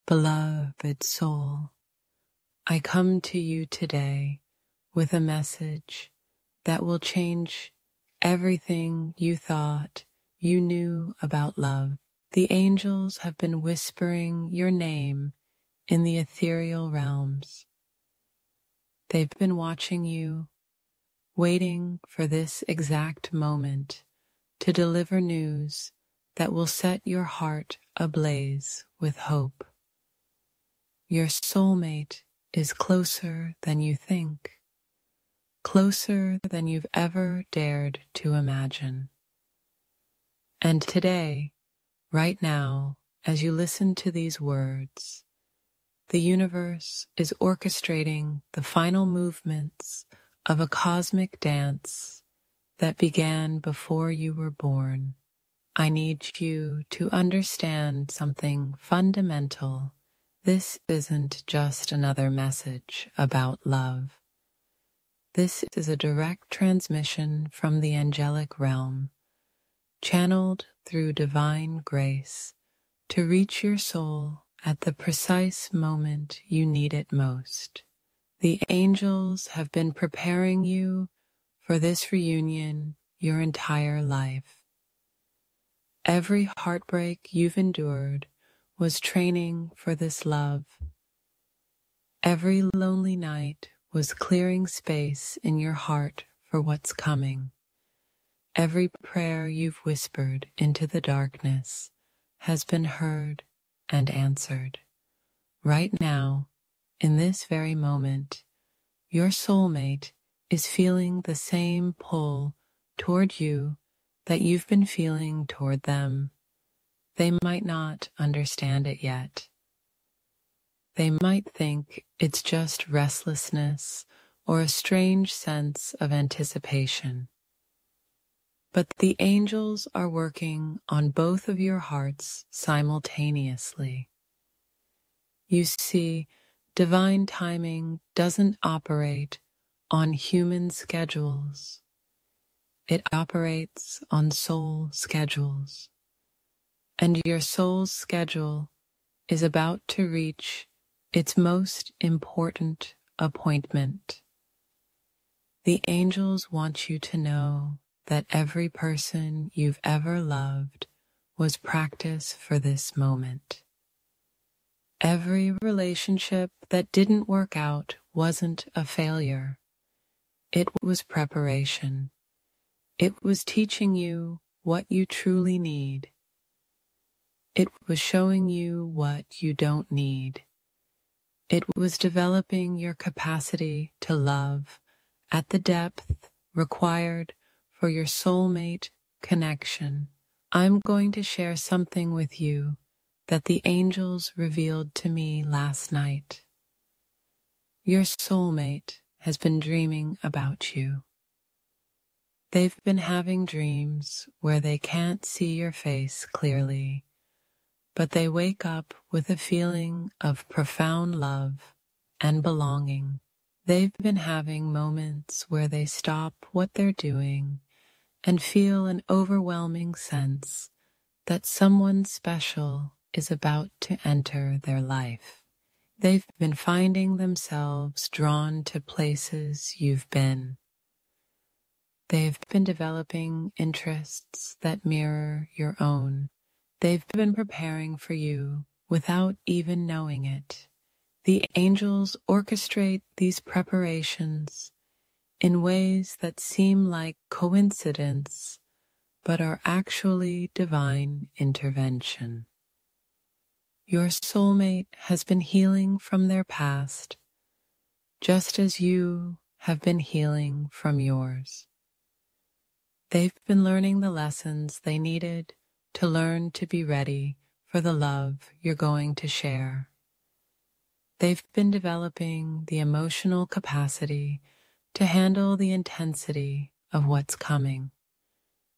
Beloved soul, I come to you today with a message that will change everything you thought you knew about love. The angels have been whispering your name in the ethereal realms. They've been watching you, waiting for this exact moment to deliver news that will set your heart ablaze with hope. Your soulmate is closer than you think, closer than you've ever dared to imagine. And today, right now, as you listen to these words, the universe is orchestrating the final movements of a cosmic dance that began before you were born. I need you to understand something fundamental. This isn't just another message about love. This is a direct transmission from the angelic realm, channeled through divine grace to reach your soul at the precise moment you need it most. The angels have been preparing you for this reunion your entire life. Every heartbreak you've endured was training for this love. Every lonely night was clearing space in your heart for what's coming. Every prayer you've whispered into the darkness has been heard and answered. Right now, in this very moment, your soulmate is feeling the same pull toward you that you've been feeling toward them. They might not understand it yet. They might think it's just restlessness or a strange sense of anticipation. But the angels are working on both of your hearts simultaneously. You see, divine timing doesn't operate on human schedules. It operates on soul schedules. And your soul's schedule is about to reach its most important appointment. The angels want you to know that every person you've ever loved was practice for this moment. Every relationship that didn't work out wasn't a failure. It was preparation. It was teaching you what you truly need. It was showing you what you don't need. It was developing your capacity to love at the depth required for your soulmate connection. I'm going to share something with you that the angels revealed to me last night. Your soulmate has been dreaming about you. They've been having dreams where they can't see your face clearly, but they wake up with a feeling of profound love and belonging. They've been having moments where they stop what they're doing and feel an overwhelming sense that someone special is about to enter their life. They've been finding themselves drawn to places you've been. They've been developing interests that mirror your own. They've been preparing for you without even knowing it. The angels orchestrate these preparations in ways that seem like coincidence, but are actually divine intervention. Your soulmate has been healing from their past, just as you have been healing from yours. They've been learning the lessons they needed to learn to be ready for the love you're going to share. They've been developing the emotional capacity to handle the intensity of what's coming.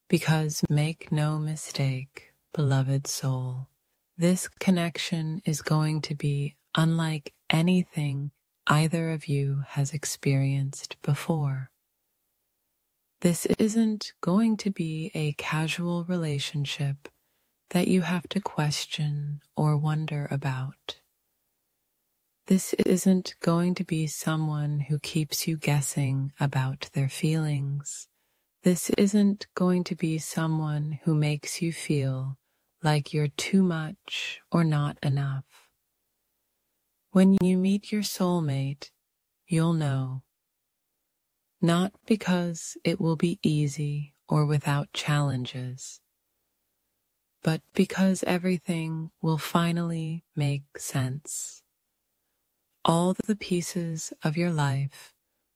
Because make no mistake, beloved soul, this connection is going to be unlike anything either of you has experienced before. This isn't going to be a casual relationship that you have to question or wonder about. This isn't going to be someone who keeps you guessing about their feelings. This isn't going to be someone who makes you feel like you're too much or not enough. When you meet your soulmate, you'll know. Not because it will be easy or without challenges, but because everything will finally make sense. All the pieces of your life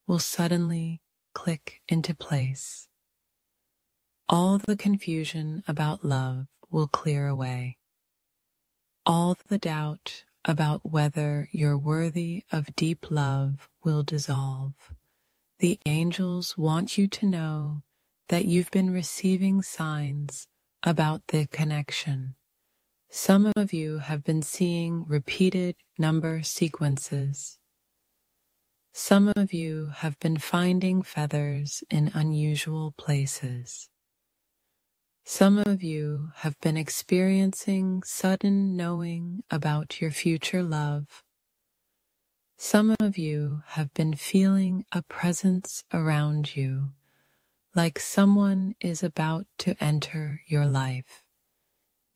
will suddenly click into place. All the confusion about love will clear away. All the doubt about whether you're worthy of deep love will dissolve. The angels want you to know that you've been receiving signs about the connection. Some of you have been seeing repeated number sequences. Some of you have been finding feathers in unusual places. Some of you have been experiencing sudden knowing about your future love. Some of you have been feeling a presence around you, like someone is about to enter your life.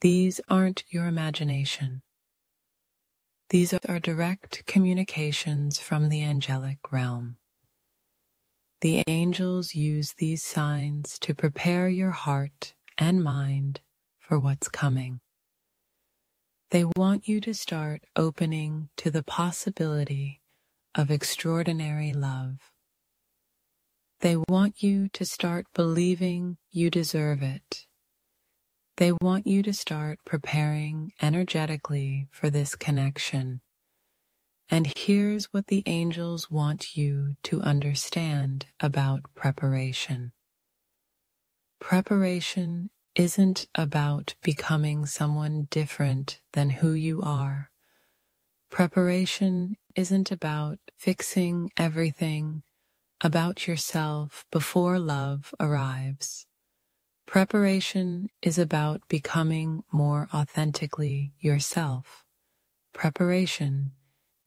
These aren't your imagination. These are direct communications from the angelic realm. The angels use these signs to prepare your heart and mind for what's coming. They want you to start opening to the possibility of extraordinary love. They want you to start believing you deserve it. They want you to start preparing energetically for this connection. And here's what the angels want you to understand about preparation. Preparation isn't about becoming someone different than who you are. Preparation isn't about fixing everything about yourself before love arrives. Preparation is about becoming more authentically yourself. Preparation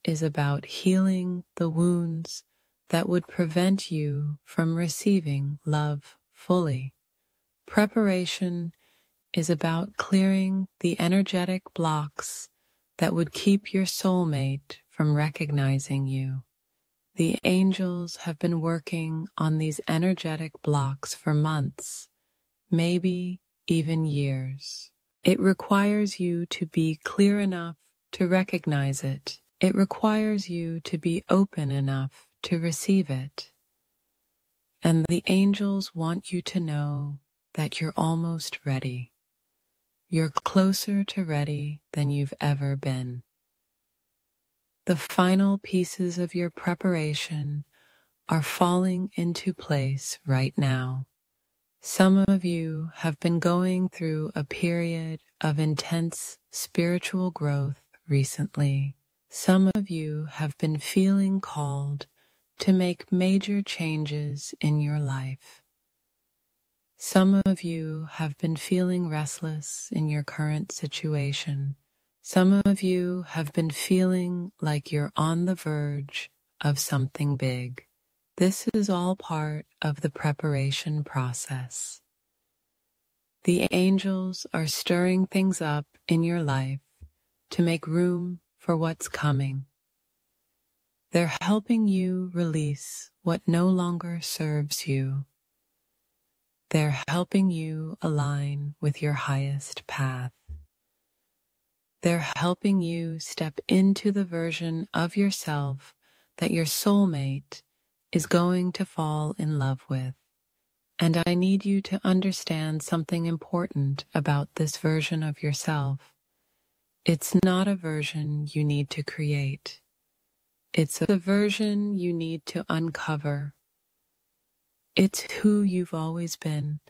is about healing the wounds that would prevent you from receiving love fully. Preparation is about clearing the energetic blocks that would keep your soulmate from recognizing you. The angels have been working on these energetic blocks for months, maybe even years. It requires you to be clear enough to recognize it. It requires you to be open enough to receive it. And the angels want you to know that you're almost ready. You're closer to ready than you've ever been. The final pieces of your preparation are falling into place right now. Some of you have been going through a period of intense spiritual growth recently. Some of you have been feeling called to make major changes in your life. Some of you have been feeling restless in your current situation. Some of you have been feeling like you're on the verge of something big. This is all part of the preparation process. The angels are stirring things up in your life to make room for what's coming. They're helping you release what no longer serves you. They're helping you align with your highest path. They're helping you step into the version of yourself that your soulmate is going to fall in love with. And I need you to understand something important about this version of yourself. It's not a version you need to create. It's a version you need to uncover. It's who you've always been,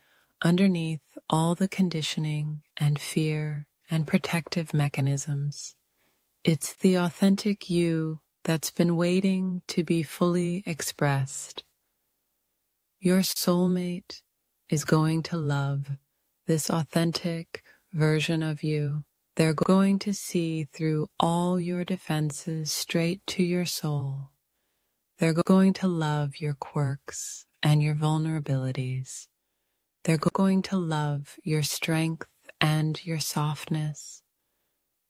underneath all the conditioning and fear and protective mechanisms. It's the authentic you that's been waiting to be fully expressed. Your soulmate is going to love this authentic version of you. They're going to see through all your defenses straight to your soul. They're going to love your quirks and your vulnerabilities. They're going to love your strength and your softness.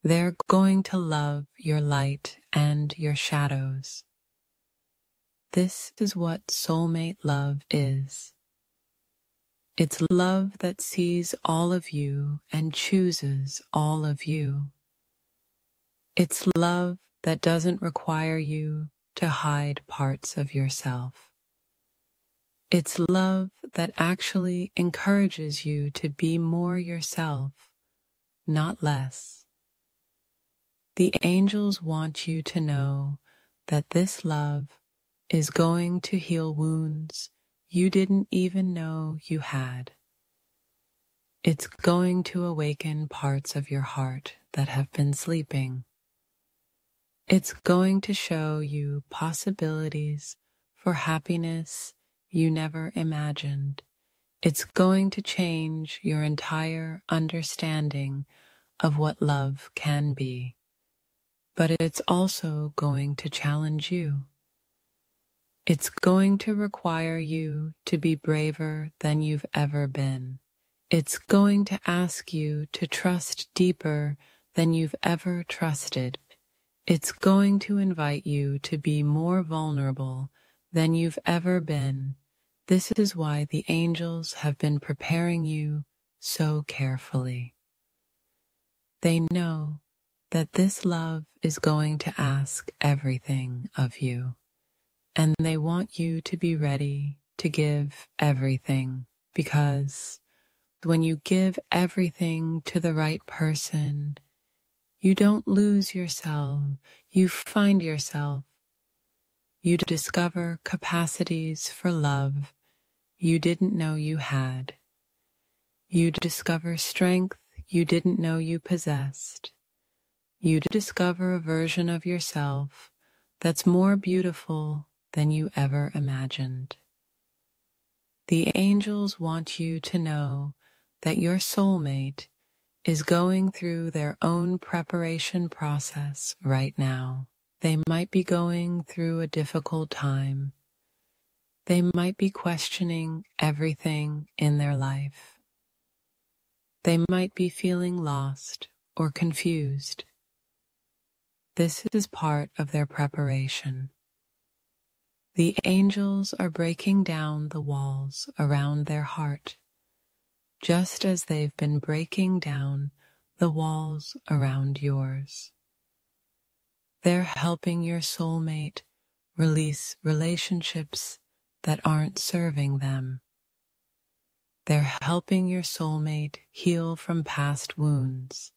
They're going to love your light and your shadows. This is what soulmate love is. It's love that sees all of you and chooses all of you. It's love that doesn't require you to hide parts of yourself. It's love that actually encourages you to be more yourself, not less. The angels want you to know that this love is going to heal wounds you didn't even know you had. It's going to awaken parts of your heart that have been sleeping. It's going to show you possibilities for happiness you never imagined. It's going to change your entire understanding of what love can be. But it's also going to challenge you. It's going to require you to be braver than you've ever been. It's going to ask you to trust deeper than you've ever trusted. It's going to invite you to be more vulnerable than you've ever been. This is why the angels have been preparing you so carefully. They know that this love is going to ask everything of you, and they want you to be ready to give everything, because when you give everything to the right person, you don't lose yourself, you find yourself. You discover capacities for love you didn't know you had. You discover strength you didn't know you possessed. You discover a version of yourself that's more beautiful than you ever imagined. The angels want you to know that your soulmate is going through their own preparation process right now. They might be going through a difficult time. They might be questioning everything in their life. They might be feeling lost or confused. This is part of their preparation. The angels are breaking down the walls around their heart, just as they've been breaking down the walls around yours. They're helping your soulmate release relationships that aren't serving them. They're helping your soulmate heal from past wounds.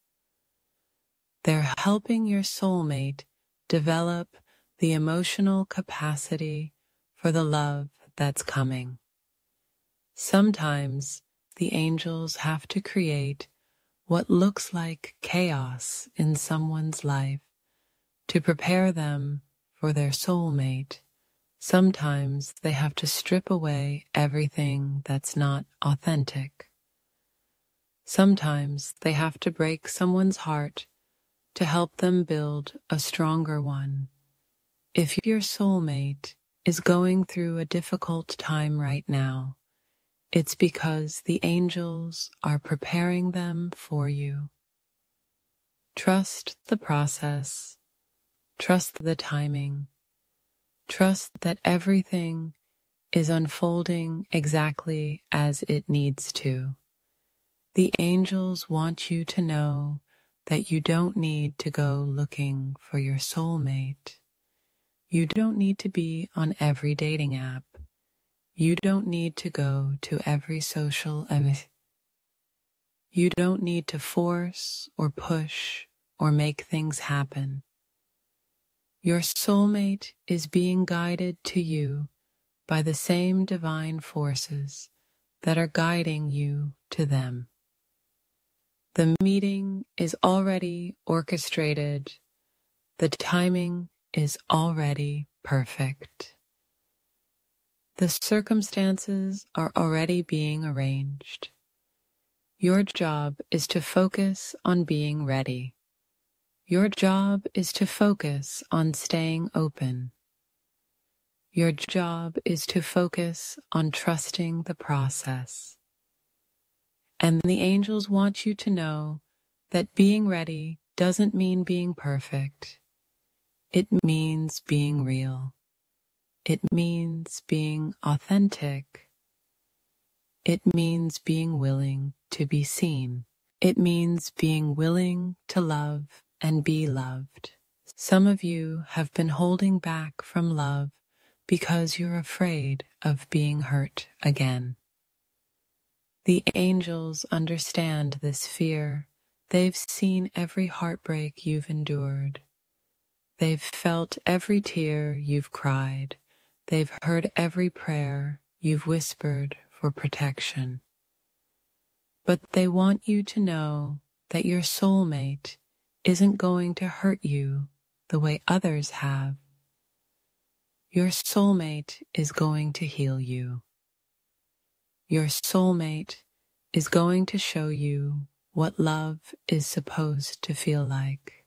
They're helping your soulmate develop the emotional capacity for the love that's coming. Sometimes the angels have to create what looks like chaos in someone's life to prepare them for their soulmate. Sometimes they have to strip away everything that's not authentic. Sometimes they have to break someone's heart to help them build a stronger one. If your soulmate is going through a difficult time right now, it's because the angels are preparing them for you. Trust the process. Trust the timing. Trust that everything is unfolding exactly as it needs to. The angels want you to know that you don't need to go looking for your soulmate. You don't need to be on every dating app. You don't need to go to every social event. You don't need to force or push or make things happen. Your soulmate is being guided to you by the same divine forces that are guiding you to them. The meeting is already orchestrated. The timing is already perfect. The circumstances are already being arranged. Your job is to focus on being ready. Your job is to focus on staying open. Your job is to focus on trusting the process. And the angels want you to know that being ready doesn't mean being perfect. It means being real. It means being authentic. It means being willing to be seen. It means being willing to love and be loved. Some of you have been holding back from love because you're afraid of being hurt again. The angels understand this fear. They've seen every heartbreak you've endured. They've felt every tear you've cried. They've heard every prayer you've whispered for protection. But they want you to know that your soulmate isn't going to hurt you the way others have. Your soulmate is going to heal you. Your soulmate is going to show you what love is supposed to feel like.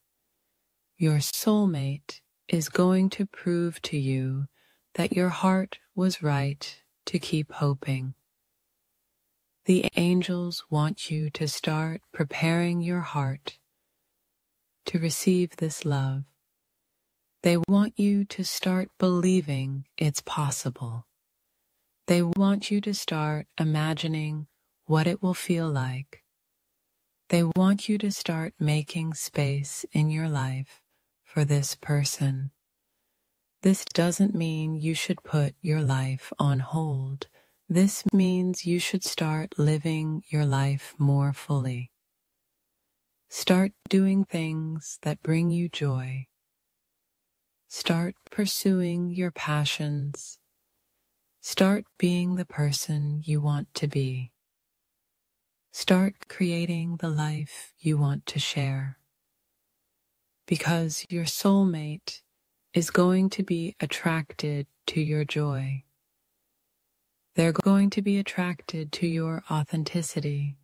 Your soulmate is going to prove to you that your heart was right to keep hoping. The angels want you to start preparing your heart to receive this love. They want you to start believing it's possible. They want you to start imagining what it will feel like. They want you to start making space in your life for this person. This doesn't mean you should put your life on hold. This means you should start living your life more fully. Start doing things that bring you joy. Start pursuing your passions. Start being the person you want to be. Start creating the life you want to share. Because your soulmate is going to be attracted to your joy. They're going to be attracted to your authenticity.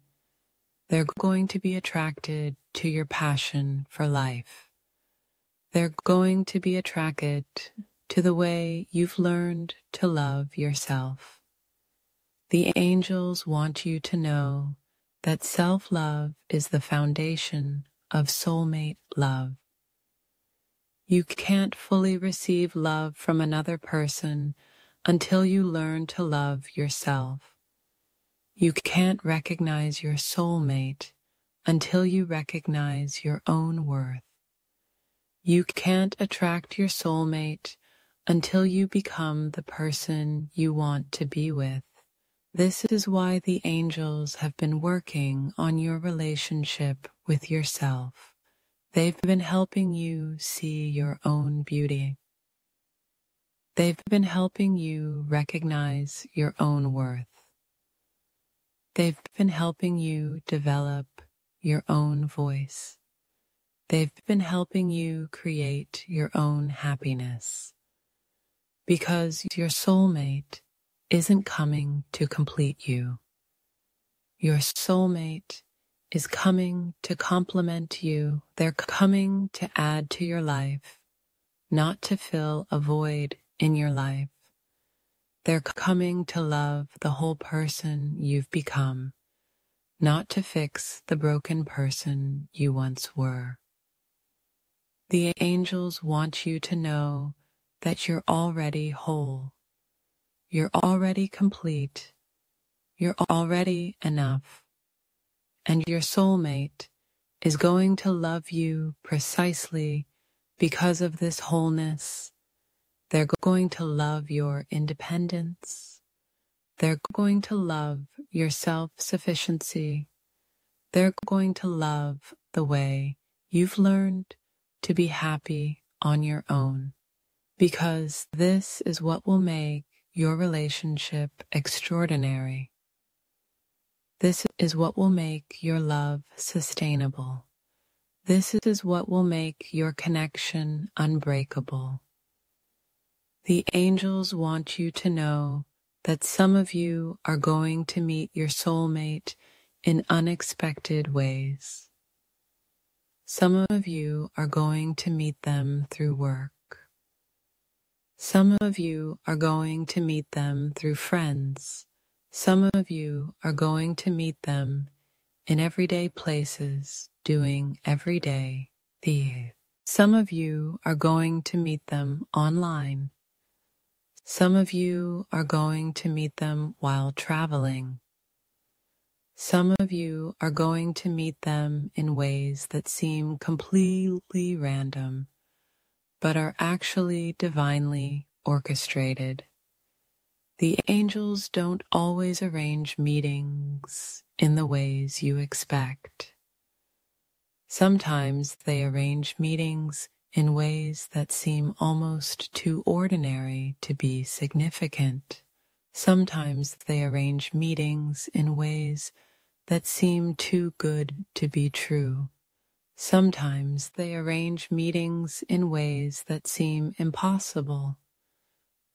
They're going to be attracted to your passion for life. They're going to be attracted to the way you've learned to love yourself. The angels want you to know that self-love is the foundation of soulmate love. You can't fully receive love from another person until you learn to love yourself. You can't recognize your soulmate until you recognize your own worth. You can't attract your soulmate until you become the person you want to be with. This is why the angels have been working on your relationship with yourself. They've been helping you see your own beauty. They've been helping you recognize your own worth. They've been helping you develop your own voice. They've been helping you create your own happiness. Because your soulmate isn't coming to complete you. Your soulmate is coming to complement you. They're coming to add to your life, not to fill a void in your life. They're coming to love the whole person you've become, not to fix the broken person you once were. The angels want you to know that you're already whole. You're already complete. You're already enough. And your soulmate is going to love you precisely because of this wholeness. They're going to love your independence. They're going to love your self-sufficiency. They're going to love the way you've learned to be happy on your own. Because this is what will make your relationship extraordinary. This is what will make your love sustainable. This is what will make your connection unbreakable. The angels want you to know that some of you are going to meet your soulmate in unexpected ways. Some of you are going to meet them through work. Some of you are going to meet them through friends. Some of you are going to meet them in everyday places doing everyday things. Some of you are going to meet them online. Some of you are going to meet them while traveling. Some of you are going to meet them in ways that seem completely random, but are actually divinely orchestrated. The angels don't always arrange meetings in the ways you expect. Sometimes they arrange meetings in ways that seem almost too ordinary to be significant. Sometimes they arrange meetings in ways that seem too good to be true. Sometimes they arrange meetings in ways that seem impossible,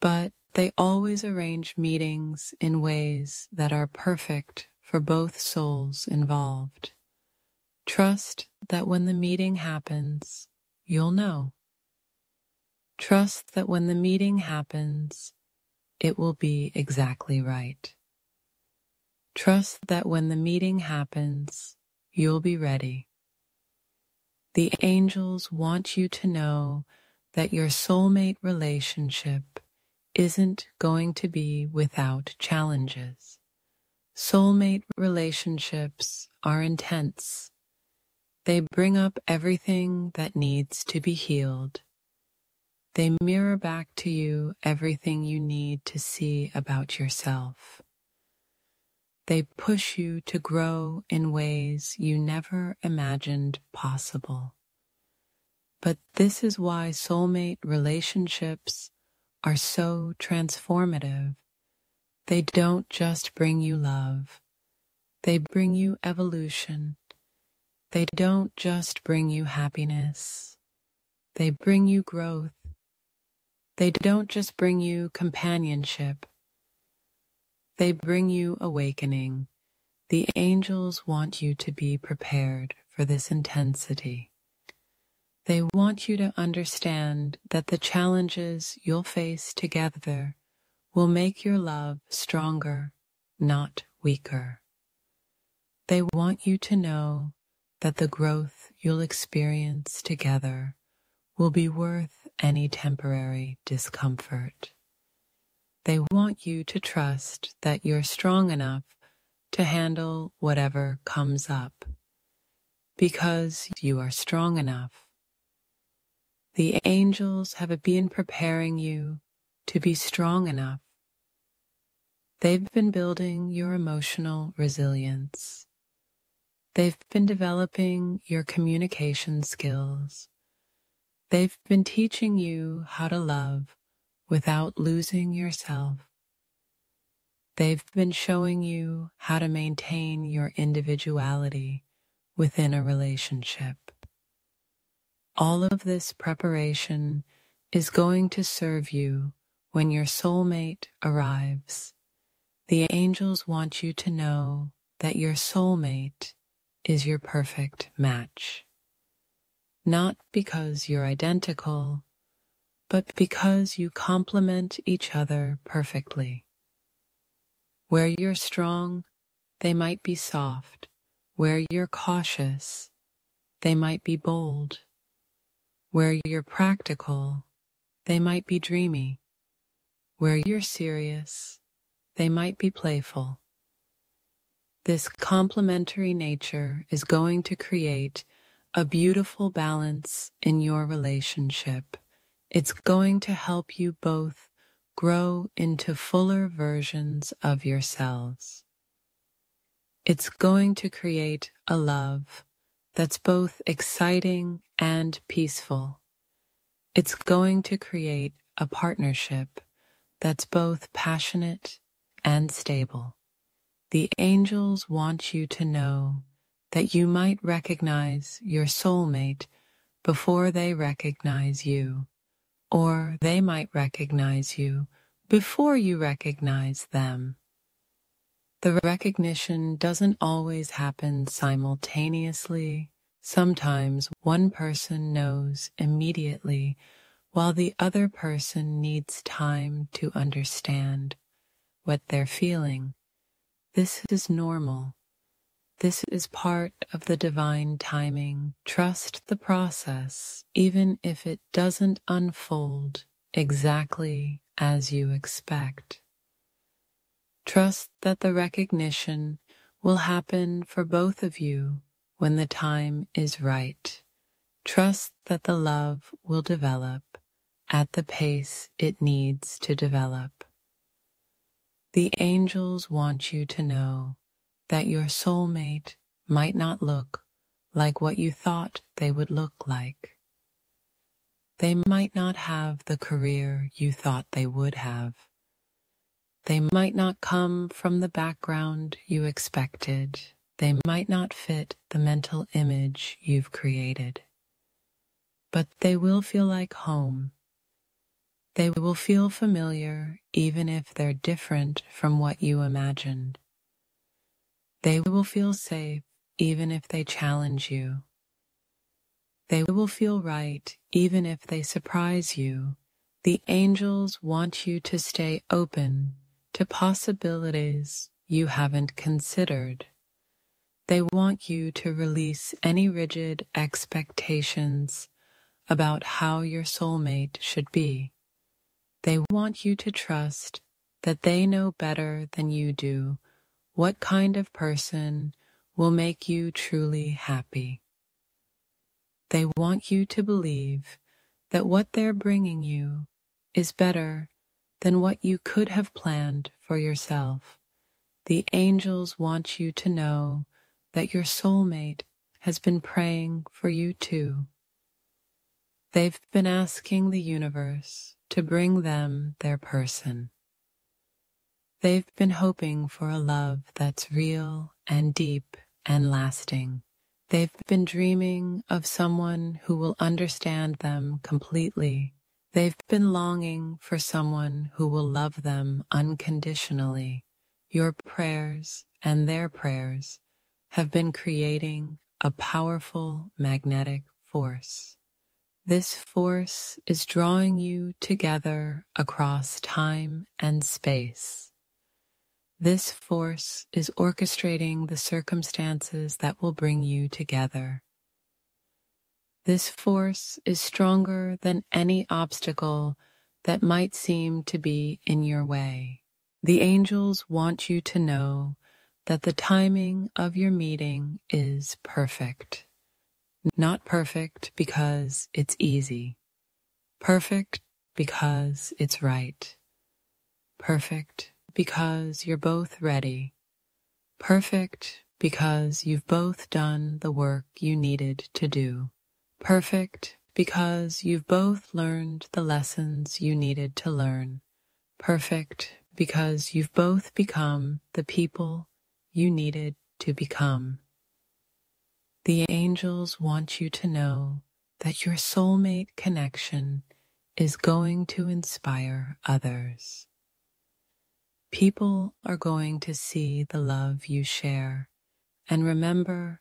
but they always arrange meetings in ways that are perfect for both souls involved. Trust that when the meeting happens, you'll know. Trust that when the meeting happens, it will be exactly right. Trust that when the meeting happens, you'll be ready. The angels want you to know that your soulmate relationship isn't going to be without challenges. Soulmate relationships are intense. They bring up everything that needs to be healed. They mirror back to you everything you need to see about yourself. They push you to grow in ways you never imagined possible. But this is why soulmate relationships are so transformative. They don't just bring you love. They bring you evolution. They don't just bring you happiness. They bring you growth. They don't just bring you companionship. They bring you awakening. The angels want you to be prepared for this intensity. They want you to understand that the challenges you'll face together will make your love stronger, not weaker. They want you to know that the growth you'll experience together will be worth any temporary discomfort. They want you to trust that you're strong enough to handle whatever comes up, because you are strong enough. The angels have been preparing you to be strong enough. They've been building your emotional resilience. They've been developing your communication skills. They've been teaching you how to love without losing yourself. They've been showing you how to maintain your individuality within a relationship. All of this preparation is going to serve you when your soulmate arrives. The angels want you to know that your soulmate is your perfect match. Not because you're identical, but because you complement each other perfectly. Where you're strong, they might be soft. Where you're cautious, they might be bold. Where you're practical, they might be dreamy. Where you're serious, they might be playful. This complementary nature is going to create a beautiful balance in your relationship. It's going to help you both grow into fuller versions of yourselves. It's going to create a love that's both exciting and peaceful. It's going to create a partnership that's both passionate and stable. The angels want you to know that you might recognize your soulmate before they recognize you, or they might recognize you before you recognize them. The recognition doesn't always happen simultaneously. Sometimes one person knows immediately, while the other person needs time to understand what they're feeling. This is normal. This is part of the divine timing. Trust the process, even if it doesn't unfold exactly as you expect. Trust that the recognition will happen for both of you when the time is right. Trust that the love will develop at the pace it needs to develop. The angels want you to know that your soulmate might not look like what you thought they would look like. They might not have the career you thought they would have. They might not come from the background you expected. They might not fit the mental image you've created. But they will feel like home. They will feel familiar even if they're different from what you imagined. They will feel safe even if they challenge you. They will feel right even if they surprise you. The angels want you to stay open to possibilities you haven't considered. They want you to release any rigid expectations about how your soulmate should be. They want you to trust that they know better than you do what kind of person will make you truly happy. They want you to believe that what they're bringing you is better than what you could have planned for yourself. The angels want you to know that your soulmate has been praying for you too. They've been asking the universe to bring them their person. They've been hoping for a love that's real and deep and lasting. They've been dreaming of someone who will understand them completely. They've been longing for someone who will love them unconditionally. Your prayers and their prayers have been creating a powerful magnetic force. This force is drawing you together across time and space. This force is orchestrating the circumstances that will bring you together. This force is stronger than any obstacle that might seem to be in your way. The angels want you to know that the timing of your meeting is perfect. Not perfect because it's easy. Perfect because it's right. Perfect because you're both ready. Perfect because you've both done the work you needed to do. Perfect because you've both learned the lessons you needed to learn. Perfect because you've both become the people you needed to become. The angels want you to know that your soulmate connection is going to inspire others. People are going to see the love you share and remember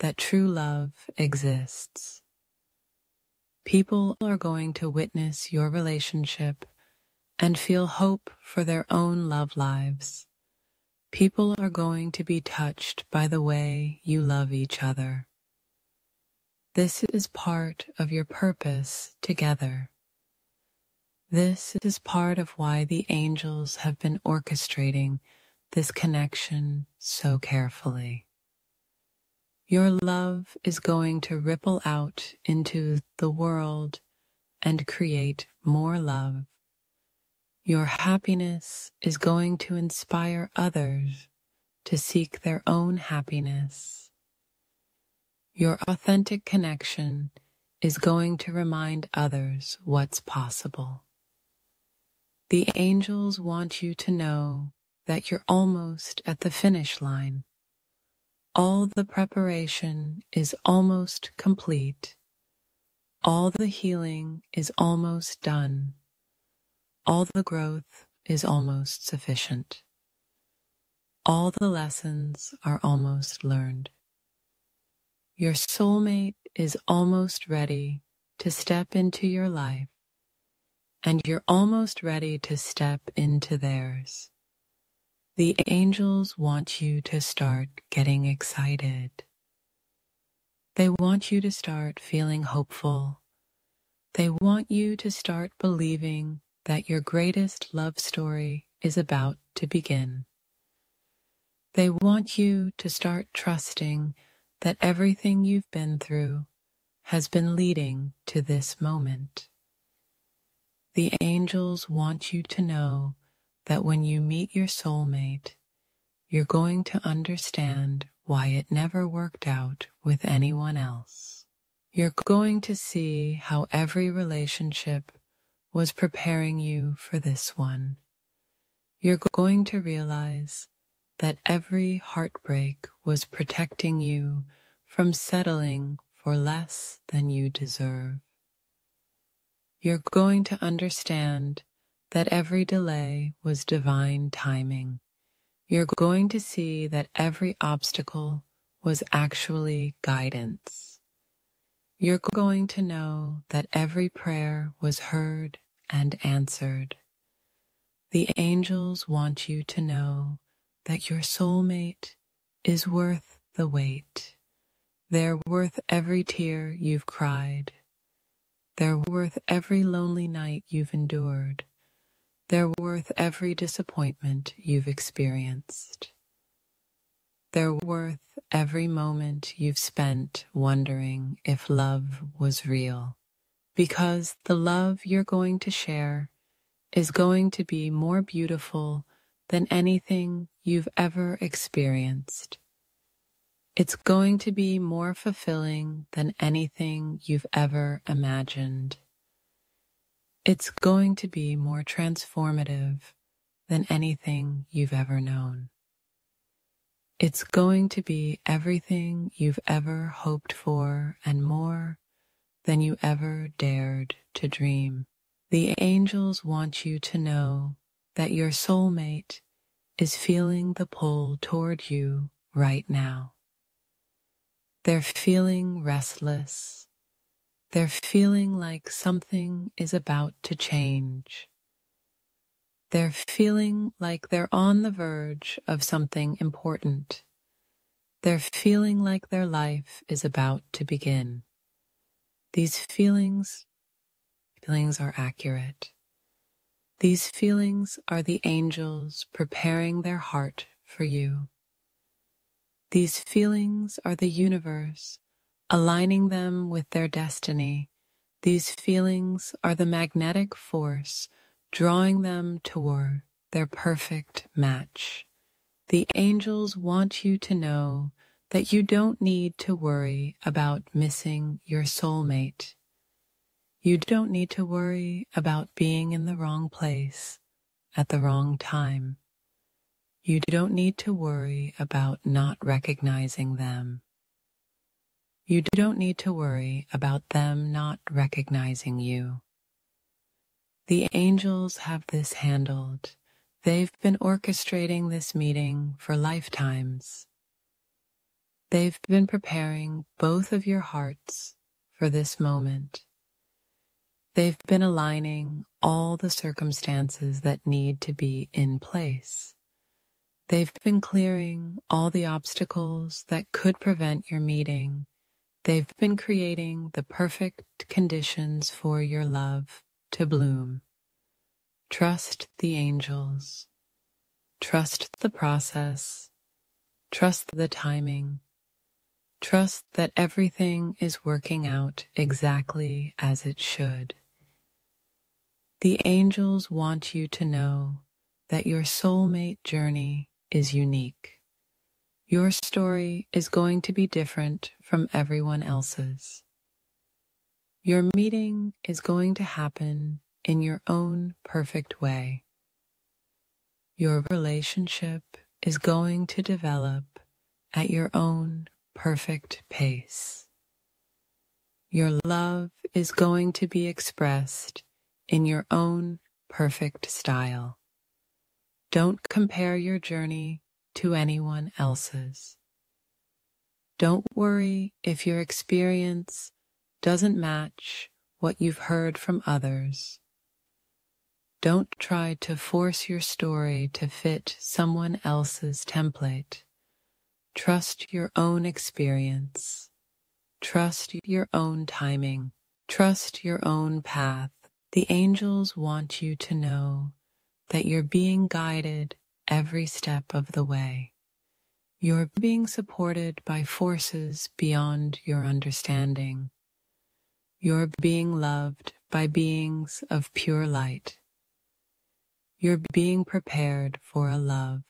that true love exists. People are going to witness your relationship and feel hope for their own love lives. People are going to be touched by the way you love each other. This is part of your purpose together. This is part of why the angels have been orchestrating this connection so carefully. Your love is going to ripple out into the world and create more love. Your happiness is going to inspire others to seek their own happiness. Your authentic connection is going to remind others what's possible. The angels want you to know that you're almost at the finish line. All the preparation is almost complete. All the healing is almost done. All the growth is almost sufficient. All the lessons are almost learned. Your soulmate is almost ready to step into your life, and you're almost ready to step into theirs. The angels want you to start getting excited. They want you to start feeling hopeful. They want you to start believing that your greatest love story is about to begin. They want you to start trusting that everything you've been through has been leading to this moment. The angels want you to know that when you meet your soulmate, you're going to understand why it never worked out with anyone else. You're going to see how every relationship was preparing you for this one. You're going to realize that every heartbreak was protecting you from settling for less than you deserve. You're going to understand that every delay was divine timing. You're going to see that every obstacle was actually guidance. You're going to know that every prayer was heard and answered. The angels want you to know that your soulmate is worth the wait. They're worth every tear you've cried. They're worth every lonely night you've endured. They're worth every disappointment you've experienced. They're worth every moment you've spent wondering if love was real. Because the love you're going to share is going to be more beautiful than anything you've ever experienced. It's going to be more fulfilling than anything you've ever imagined. It's going to be more transformative than anything you've ever known. It's going to be everything you've ever hoped for and more than you ever dared to dream. The angels want you to know that your soulmate is feeling the pull toward you right now. They're feeling restless. They're feeling like something is about to change. They're feeling like they're on the verge of something important. They're feeling like their life is about to begin. These feelings are accurate. These feelings are the angels preparing their heart for you. These feelings are the universe aligning them with their destiny. These feelings are the magnetic force drawing them toward their perfect match. The angels want you to know that you don't need to worry about missing your soulmate. You don't need to worry about being in the wrong place at the wrong time. You don't need to worry about not recognizing them. You don't need to worry about them not recognizing you. The angels have this handled. They've been orchestrating this meeting for lifetimes. They've been preparing both of your hearts for this moment. They've been aligning all the circumstances that need to be in place. They've been clearing all the obstacles that could prevent your meeting. They've been creating the perfect conditions for your love to bloom. Trust the angels. Trust the process. Trust the timing. Trust that everything is working out exactly as it should. The angels want you to know that your soulmate journey is unique. Your story is going to be different from everyone else's. Your meeting is going to happen in your own perfect way. Your relationship is going to develop at your own perfect pace. Your love is going to be expressed in your own perfect style. Don't compare your journey to anyone else's. Don't worry if your experience doesn't match what you've heard from others. Don't try to force your story to fit someone else's template. Trust your own experience. Trust your own timing. Trust your own path. The angels want you to know that you're being guided every step of the way. You're being supported by forces beyond your understanding. You're being loved by beings of pure light. You're being prepared for a love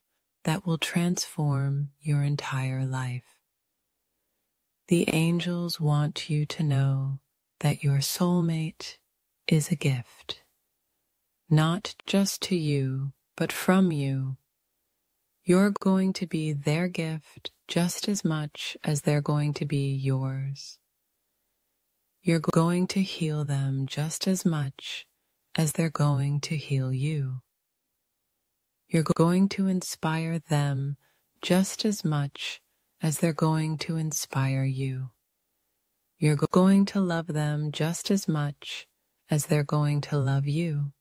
that will transform your entire life. The angels want you to know that your soulmate is a gift, not just to you, but from you. You're going to be their gift just as much as they're going to be yours. You're going to heal them just as much as they're going to heal you. You're going to inspire them just as much as they're going to inspire you. You're going to love them just as much as they're going to love you.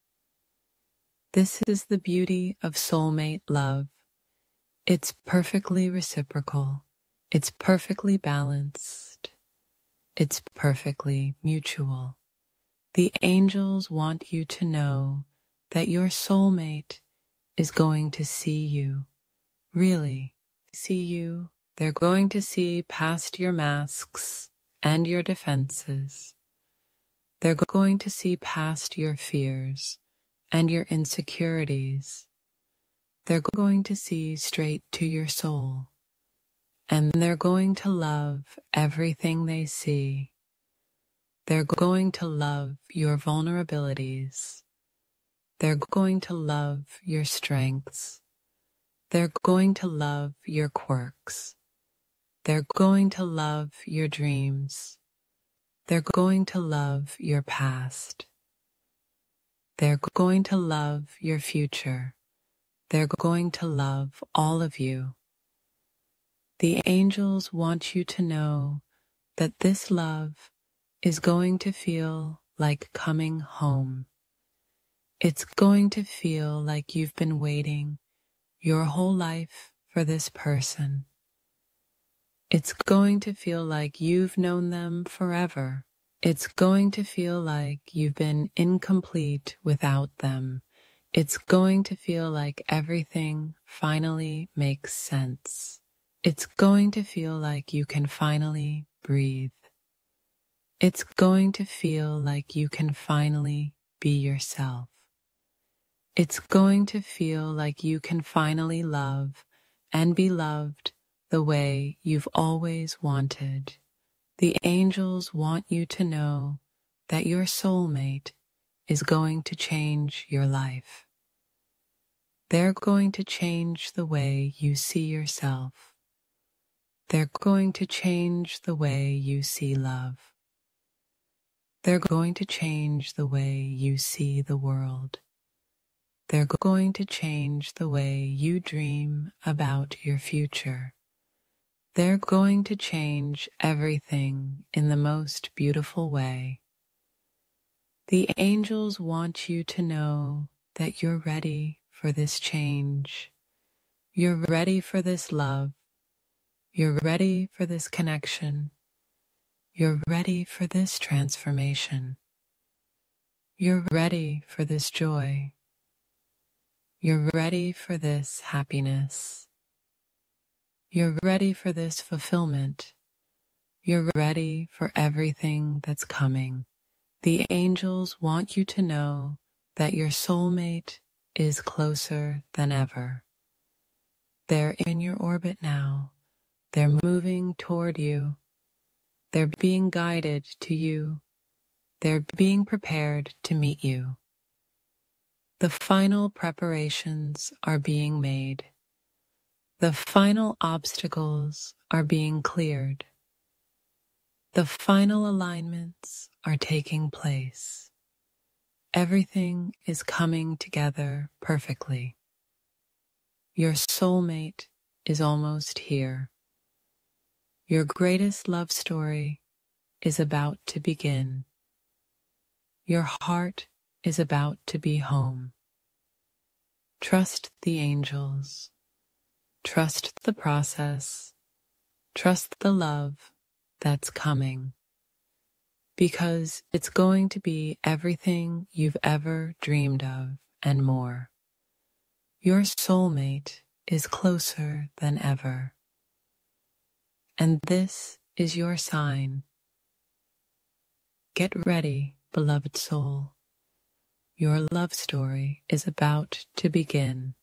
This is the beauty of soulmate love. It's perfectly reciprocal. It's perfectly balanced. It's perfectly mutual. The angels want you to know that your soulmate is going to see you, really see you. They're going to see past your masks and your defenses. They're going to see past your fears and your insecurities. They're going to see straight to your soul, and they're going to love everything they see. They're going to love your vulnerabilities. They're going to love your strengths. They're going to love your quirks. They're going to love your dreams. They're going to love your past. They're going to love your future. They're going to love all of you. The angels want you to know that this love is going to feel like coming home. It's going to feel like you've been waiting your whole life for this person. It's going to feel like you've known them forever. It's going to feel like you've been incomplete without them. It's going to feel like everything finally makes sense. It's going to feel like you can finally breathe. It's going to feel like you can finally be yourself. It's going to feel like you can finally love and be loved the way you've always wanted. The angels want you to know that your soulmate is going to change your life. They're going to change the way you see yourself. They're going to change the way you see love. They're going to change the way you see the world. They're going to change the way you dream about your future. They're going to change everything in the most beautiful way. The angels want you to know that you're ready for this change. You're ready for this love. You're ready for this connection. You're ready for this transformation. You're ready for this joy. You're ready for this happiness. You're ready for this fulfillment. You're ready for everything that's coming. The angels want you to know that your soulmate is closer than ever. They're in your orbit now. They're moving toward you. They're being guided to you. They're being prepared to meet you. The final preparations are being made. The final obstacles are being cleared. The final alignments are taking place. Everything is coming together perfectly. Your soulmate is almost here. Your greatest love story is about to begin. Your heart is about to be home. Trust the angels. Trust the process. Trust the love that's coming. Because it's going to be everything you've ever dreamed of and more. Your soulmate is closer than ever. And this is your sign. Get ready, beloved soul. Your love story is about to begin.